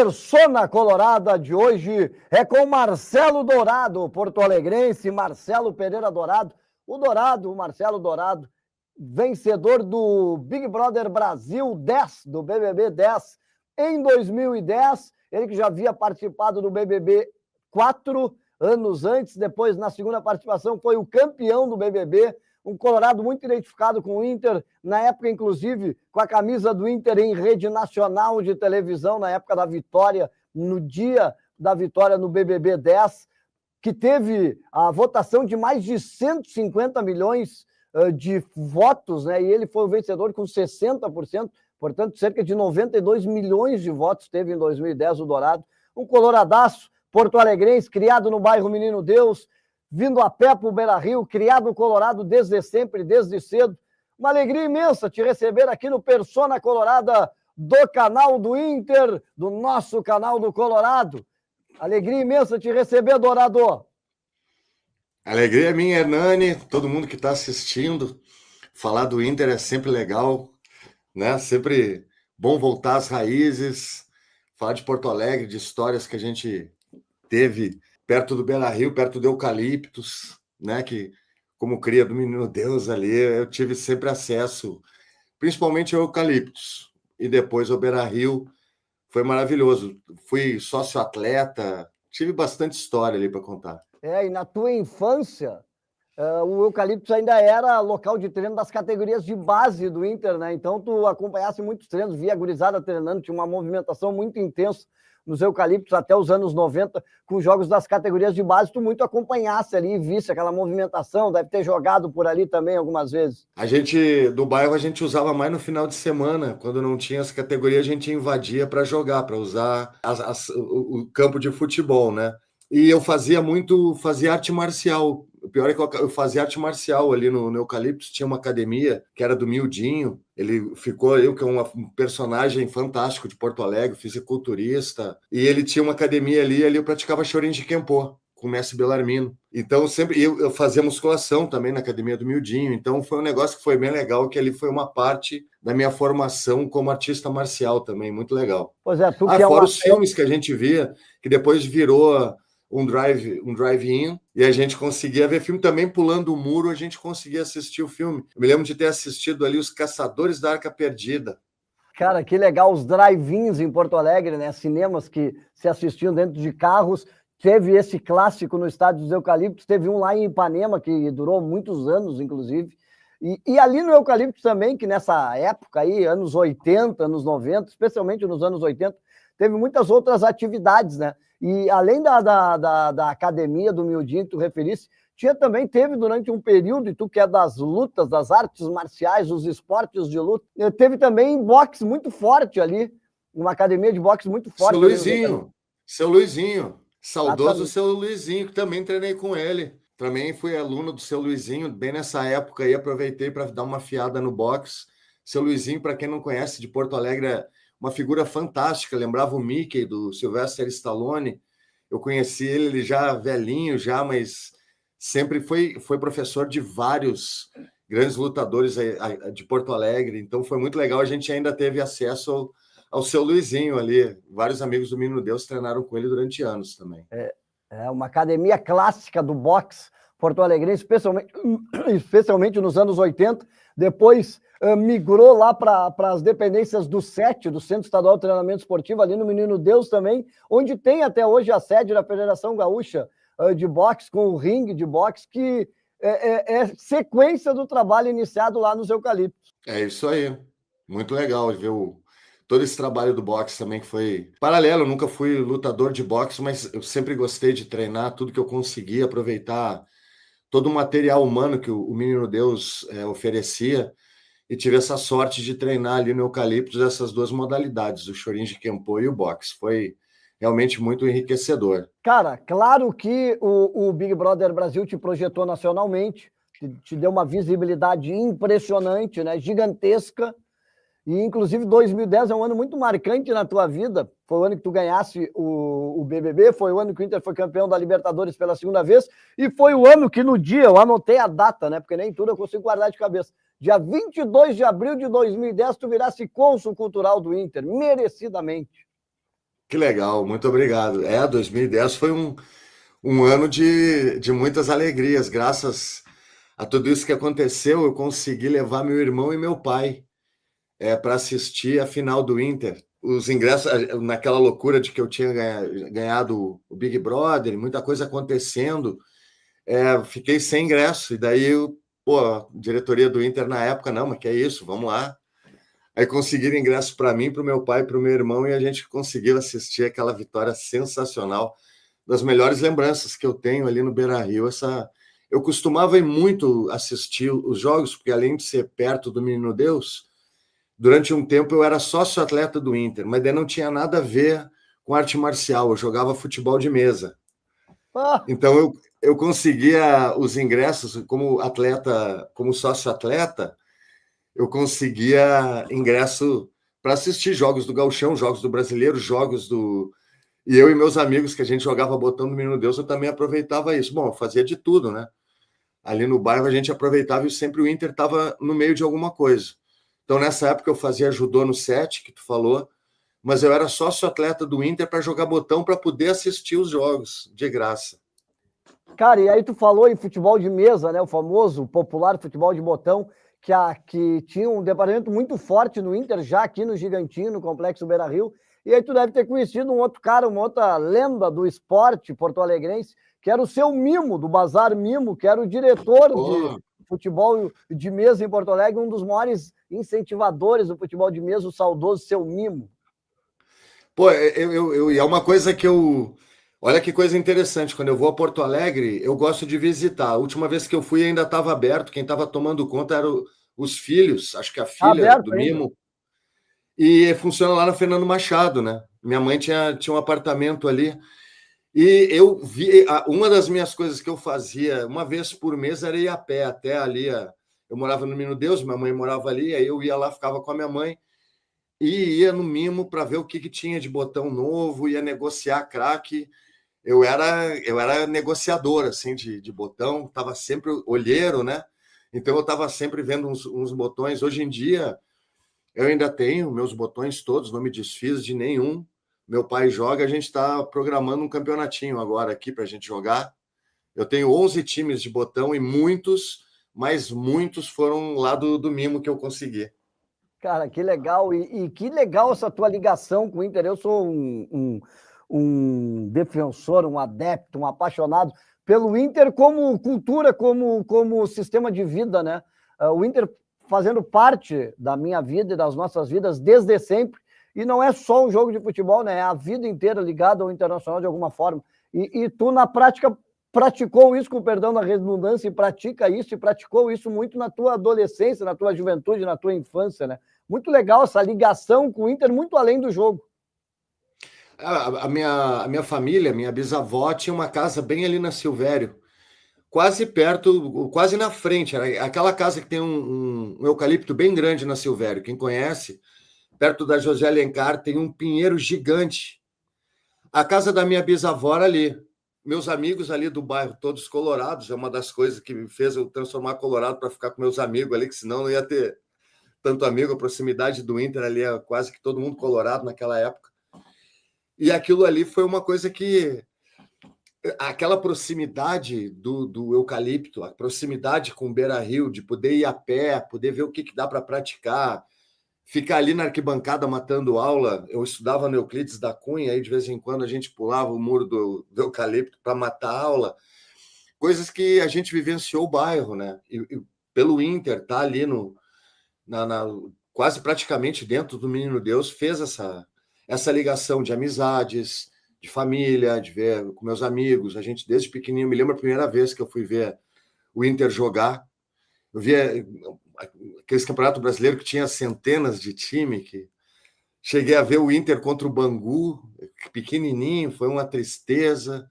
Persona Colorada de hoje é com Marcelo Dourado, porto-alegrense, Marcelo Pereira Dourado. O Marcelo Dourado, vencedor do Big Brother Brasil 10, do BBB 10, em 2010. Ele que já havia participado do BBB 4 anos antes, depois, na segunda participação, foi o campeão do BBB. Um colorado muito identificado com o Inter, na época, inclusive, com a camisa do Inter em rede nacional de televisão, na época da vitória, no dia da vitória no BBB 10, que teve a votação de mais de 150 milhões de votos, né? E ele foi o vencedor com 60%, portanto, cerca de 92 milhões de votos teve em 2010 o Dourado. Um coloradaço, porto-alegrense, criado no bairro Menino Deus, vindo a pé para o Beira-Rio, criado no Colorado desde sempre, desde cedo. Uma alegria imensa te receber aqui no Persona Colorada do canal do Inter, do nosso canal do Colorado. Alegria imensa te receber, Dourado. Alegria minha, Hernani, todo mundo que está assistindo. Falar do Inter é sempre legal, né? Sempre bom voltar às raízes, falar de Porto Alegre, de histórias que a gente teve perto do Beira-Rio, perto do Eucaliptos, né? Que, como cria do Menino Deus ali, eu tive sempre acesso, principalmente ao Eucaliptos, e depois ao Beira-Rio. Foi maravilhoso. Fui sócio-atleta, tive bastante história ali para contar. E na tua infância, o Eucaliptos ainda era local de treino das categorias de base do Inter, né? Então tu acompanhasse muitos treinos, via a gurizada treinando, tinha uma movimentação muito intensa nos Eucaliptos até os anos 90, com jogos das categorias de base, tu muito acompanhasse ali, visse aquela movimentação, deve ter jogado por ali também algumas vezes. A gente, do bairro, a gente usava mais no final de semana, quando não tinha as categorias, a gente invadia para jogar, para usar o campo de futebol, né? E eu fazia arte marcial. O pior é que eu fazia arte marcial ali no Eucaliptus, tinha uma academia que era do Mildinho, ele ficou, que é um personagem fantástico de Porto Alegre, fisiculturista, e ele tinha uma academia ali eu praticava Shorinji Kempo com o mestre Belarmino. Então, sempre eu fazia musculação também na academia do Mildinho, então foi um negócio que foi bem legal, que ali foi uma parte da minha formação como artista marcial também, muito legal. Pois é, tu que fora os filmes que a gente via, que depois virou um drive-in, e a gente conseguia ver filme também pulando o muro, a gente conseguia assistir o filme. Eu me lembro de ter assistido ali Os Caçadores da Arca Perdida. Cara, que legal, os drive-ins em Porto Alegre, né? Cinemas que se assistiam dentro de carros. Teve esse clássico no Estádio dos Eucaliptos, teve um lá em Ipanema, que durou muitos anos, inclusive. E ali no Eucaliptos também, que nessa época aí, anos 80, anos 90, especialmente nos anos 80, teve muitas outras atividades, né? E além da academia do Mildinho que tu referisse, teve durante um período, e tu que é das lutas, das artes marciais, dos esportes de luta, teve também boxe muito forte ali, uma academia de boxe muito forte. Seu Luizinho, saudoso seu Luizinho, que também treinei com ele. Também fui aluno do seu Luizinho, bem nessa época aí, aproveitei para dar uma fiada no boxe. Seu Luizinho, para quem não conhece, de Porto Alegre, é uma figura fantástica, lembrava o Mickey, do Sylvester Stallone. Eu conheci ele já velhinho, mas sempre foi professor de vários grandes lutadores de Porto Alegre, então foi muito legal, a gente ainda teve acesso ao seu Luizinho ali, vários amigos do Menino Deus treinaram com ele durante anos também. É uma academia clássica do boxe porto-alegrense, especialmente nos anos 80, depois migrou lá para as dependências do SET, do Centro Estadual de Treinamento Esportivo, ali no Menino Deus também, onde tem até hoje a sede da Federação Gaúcha de Boxe, com o ringue de boxe, que é sequência do trabalho iniciado lá nos Eucaliptos. É isso aí, muito legal ver todo esse trabalho do boxe também, que foi paralelo. Eu nunca fui lutador de boxe, mas eu sempre gostei de treinar tudo que eu conseguia, aproveitar todo o material humano que o Menino Deus oferecia, e tive essa sorte de treinar ali no Eucaliptos essas duas modalidades, o Shorinji Kempo e o boxe. Foi realmente muito enriquecedor. Cara, claro que o Big Brother Brasil te projetou nacionalmente, te deu uma visibilidade impressionante, né, gigantesca, e inclusive 2010 é um ano muito marcante na tua vida, foi o ano que tu ganhasse o BBB, foi o ano que o Inter foi campeão da Libertadores pela segunda vez, e foi o ano que no dia, eu anotei a data, né, porque nem tudo eu consigo guardar de cabeça, dia 22 de abril de 2010 tu virasse cônsul cultural do Inter, merecidamente. Que legal, muito obrigado. 2010 foi um ano de muitas alegrias. Graças a tudo isso que aconteceu, eu consegui levar meu irmão e meu pai para assistir a final do Inter. Os ingressos, naquela loucura de que eu tinha ganhado o Big Brother, muita coisa acontecendo, fiquei sem ingresso. E daí, a diretoria do Inter na época, não, mas que é isso, vamos lá. Aí conseguiram ingresso para mim, para o meu pai, para o meu irmão, e a gente conseguiu assistir aquela vitória sensacional, das melhores lembranças que eu tenho ali no Beira-Rio. Eu costumava ir muito assistir os jogos, porque além de ser perto do Menino Deus, durante um tempo eu era sócio-atleta do Inter, mas daí não tinha nada a ver com arte marcial, eu jogava futebol de mesa. Ah, Então eu conseguia os ingressos como atleta, como sócio-atleta, eu conseguia ingresso para assistir jogos do Gauchão, jogos do Brasileiro, jogos do... E eu e meus amigos, que a gente jogava botão do Menino Deus, eu também aproveitava isso. Bom, eu fazia de tudo, né? Ali no bairro a gente aproveitava e sempre o Inter estava no meio de alguma coisa. Então, nessa época, eu fazia judô no 7, que tu falou, mas eu era sócio-atleta do Inter para jogar botão para poder assistir os jogos, de graça. cara, e aí tu falou em futebol de mesa, né? O famoso, popular futebol de botão, que tinha um departamento muito forte no Inter, já aqui no Gigantinho, no Complexo Beira-Rio. E aí tu deve ter conhecido um outro cara, uma outra lenda do esporte porto-alegrense, que era o seu Mimo, do Bazar Mimo, que era o diretor de futebol de mesa em Porto Alegre, um dos maiores incentivadores do futebol de mesa, o saudoso seu Mimo. Pô, e é uma coisa que eu... Olha que coisa interessante, quando eu vou a Porto Alegre, eu gosto de visitar. A última vez que eu fui ainda estava aberto, quem estava tomando conta eram os filhos, acho que a Tá filha aberto do ainda? Mimo, e funciona lá na Fernando Machado, né? Minha mãe tinha um apartamento ali, e eu vi, uma das minhas coisas que eu fazia uma vez por mês era ir a pé até ali. Eu morava no Menino Deus, minha mãe morava ali, aí eu ia lá, ficava com a minha mãe, e ia no Mimo para ver o que tinha de botão novo, ia negociar craque. Eu era negociador assim de botão, estava sempre olheiro, né? Então eu estava sempre vendo uns botões. Hoje em dia eu ainda tenho meus botões todos, não me desfiz de nenhum. Meu pai joga, a gente está programando um campeonatinho agora aqui para a gente jogar. Eu tenho 11 times de botão e mas muitos foram lá do Mimo que eu consegui. Cara, que legal. E que legal essa tua ligação com o Inter. Eu sou um defensor, um adepto, um apaixonado pelo Inter como cultura, como sistema de vida, né? O Inter fazendo parte da minha vida e das nossas vidas desde sempre. E não é só um jogo de futebol, né? É a vida inteira ligada ao Internacional de alguma forma. E tu, na prática, praticou isso, com perdão da redundância, e pratica isso, e praticou isso muito na tua adolescência, na tua juventude, na tua infância, né? Muito legal essa ligação com o Inter, muito além do jogo. A minha família, minha bisavó, tinha uma casa bem ali na Silvério, quase perto, quase na frente. Era aquela casa que tem um eucalipto bem grande na Silvério. Quem conhece, perto da José Alencar, tem um pinheiro gigante. A casa da minha bisavó era ali. Meus amigos ali do bairro, todos colorados, é uma das coisas que me fez eu transformar colorado para ficar com meus amigos ali, que senão não ia ter tanto amigo. A proximidade do Inter ali é quase que todo mundo colorado naquela época. E aquilo ali foi uma coisa que... Aquela proximidade do eucalipto, a proximidade com o Beira-Rio, de poder ir a pé, poder ver o que dá para praticar, ficar ali na arquibancada matando aula. Eu estudava no Euclides da Cunha, aí de vez em quando a gente pulava o muro do eucalipto para matar aula. Coisas que a gente vivenciou o bairro, né? E pelo Inter, tá ali quase praticamente dentro do Menino Deus, fez essa ligação de amizades, de família, de ver com meus amigos. A gente, desde pequenininho, me lembro a primeira vez que eu fui ver o Inter jogar. Eu via aqueles campeonatos brasileiros que tinha centenas de times, que cheguei a ver o Inter contra o Bangu, pequenininho, foi uma tristeza.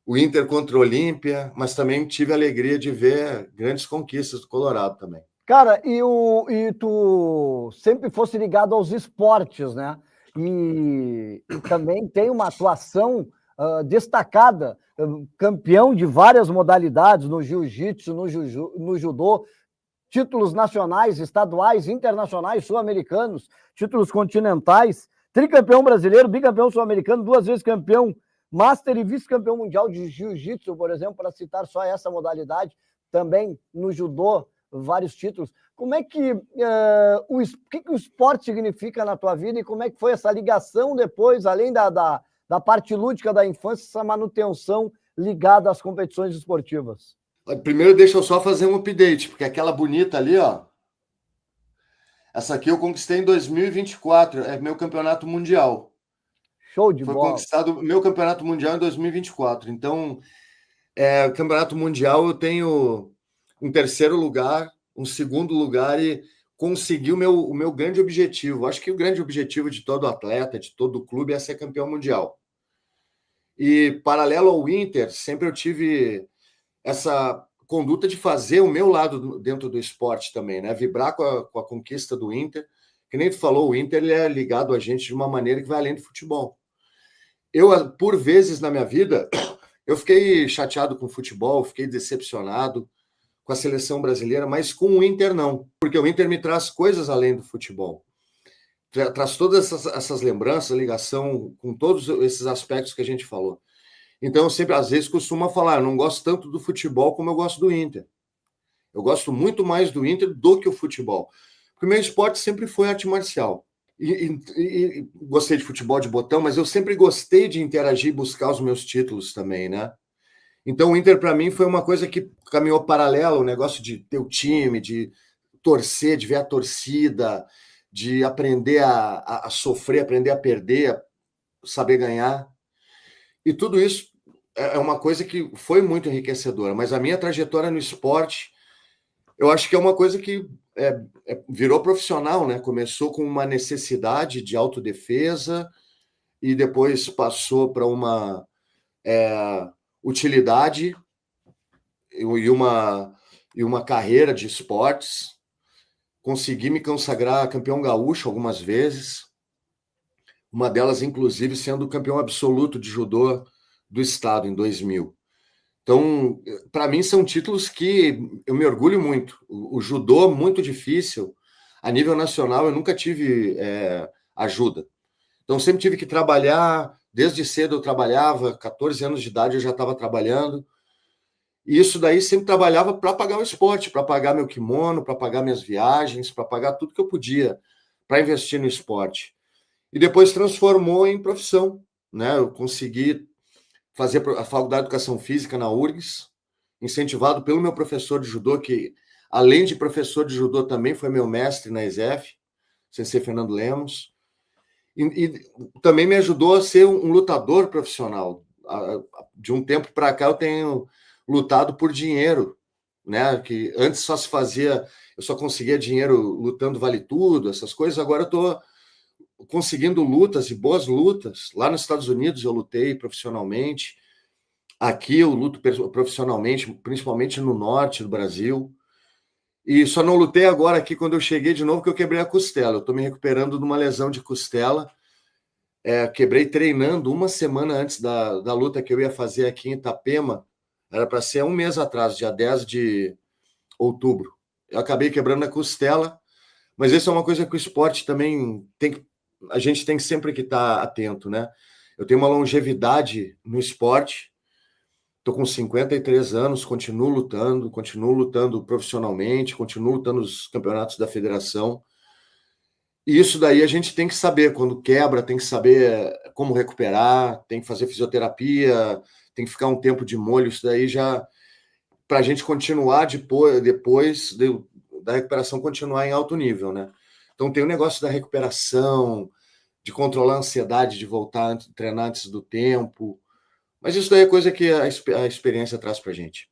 O Inter contra o Olímpia, mas também tive a alegria de ver grandes conquistas do Colorado também. Cara, e tu sempre fosse ligado aos esportes, né? E também tem uma atuação destacada, campeão de várias modalidades, no jiu-jitsu, no judô, títulos nacionais, estaduais, internacionais, sul-americanos, títulos continentais. tricampeão brasileiro, bicampeão sul-americano, 2 vezes campeão master e vice-campeão mundial de jiu-jitsu, por exemplo, para citar só essa modalidade, também no judô, vários títulos. Como é que o que o esporte significa na tua vida e como é que foi essa ligação depois, além da parte lúdica da infância, essa manutenção ligada às competições esportivas? Primeiro, deixa eu só fazer um update, porque aquela bonita ali, ó, essa aqui eu conquistei em 2024, é meu campeonato mundial. Show de Foi bola. conquistado meu campeonato mundial em 2024. Então, campeonato mundial eu tenho um terceiro lugar, um segundo lugar e consegui o meu grande objetivo. Acho que o grande objetivo de todo atleta, de todo clube, é ser campeão mundial. E, paralelo ao Inter, sempre eu tive essa conduta de fazer o meu lado dentro do esporte também, né? Vibrar com a conquista do Inter. Que nem tu falou, o Inter ele é ligado a gente de uma maneira que vai além do futebol. Eu, por vezes na minha vida, eu fiquei chateado com o futebol, fiquei decepcionado com a seleção brasileira, mas com o Inter não, porque o Inter me traz coisas além do futebol. Traz todas essas lembranças, ligação com todos esses aspectos que a gente falou. Então, eu sempre, às vezes, costumo falar, eu não gosto tanto do futebol como eu gosto do Inter. Eu gosto muito mais do Inter do que o futebol. Porque o meu esporte sempre foi arte marcial. E gostei de futebol de botão, mas eu sempre gostei de interagir e buscar os meus títulos também, né? Então, o Inter, para mim, foi uma coisa que caminhou paralelo, o negócio de ter o time, de torcer, de ver a torcida, de aprender a sofrer, aprender a perder, saber ganhar. E tudo isso é uma coisa que foi muito enriquecedora, mas a minha trajetória no esporte, eu acho que é uma coisa que virou profissional, né? Começou com uma necessidade de autodefesa e depois passou para uma utilidade e uma carreira de esportes. Consegui me consagrar campeão gaúcho algumas vezes, uma delas, inclusive, sendo campeão absoluto de judô do estado em 2000. Então, para mim, são títulos que eu me orgulho muito. O judô, muito difícil. A nível nacional, eu nunca tive ajuda. Então, sempre tive que trabalhar. Desde cedo eu trabalhava, 14 anos de idade eu já estava trabalhando. E isso daí sempre trabalhava para pagar o esporte, para pagar meu kimono, para pagar minhas viagens, para pagar tudo que eu podia, para investir no esporte. E depois transformou em profissão, né? Eu consegui fazer a Faculdade de Educação Física na URGS, incentivado pelo meu professor de judô, que, além de professor de judô, também foi meu mestre na ESEF, Sensei Fernando Lemos, e também me ajudou a ser um lutador profissional. De um tempo para cá, eu tenho lutado por dinheiro, né? Que antes só se fazia, eu só conseguia dinheiro lutando vale tudo, essas coisas. Agora eu estou conseguindo lutas e boas lutas. Lá nos Estados Unidos eu lutei profissionalmente. Aqui eu luto profissionalmente, principalmente no norte do Brasil. E só não lutei agora aqui quando eu cheguei de novo, que eu quebrei a costela. Eu estou me recuperando de uma lesão de costela. Quebrei treinando uma semana antes da luta que eu ia fazer aqui em Itapema. Era para ser 1 mês atrás, dia 10 de outubro. Eu acabei quebrando a costela, mas isso é uma coisa que o esporte também a gente tem sempre que estar atento, né? Eu tenho uma longevidade no esporte, estou com 53 anos, continuo lutando profissionalmente, continuo lutando nos campeonatos da federação. E isso daí a gente tem que saber, quando quebra, tem que saber como recuperar, tem que fazer fisioterapia, tem que ficar um tempo de molho, isso daí já, para a gente continuar depois da recuperação, continuar em alto nível, né? Então tem o negócio da recuperação, de controlar a ansiedade, de voltar a treinar antes do tempo, mas isso daí é coisa que a experiência traz para a gente.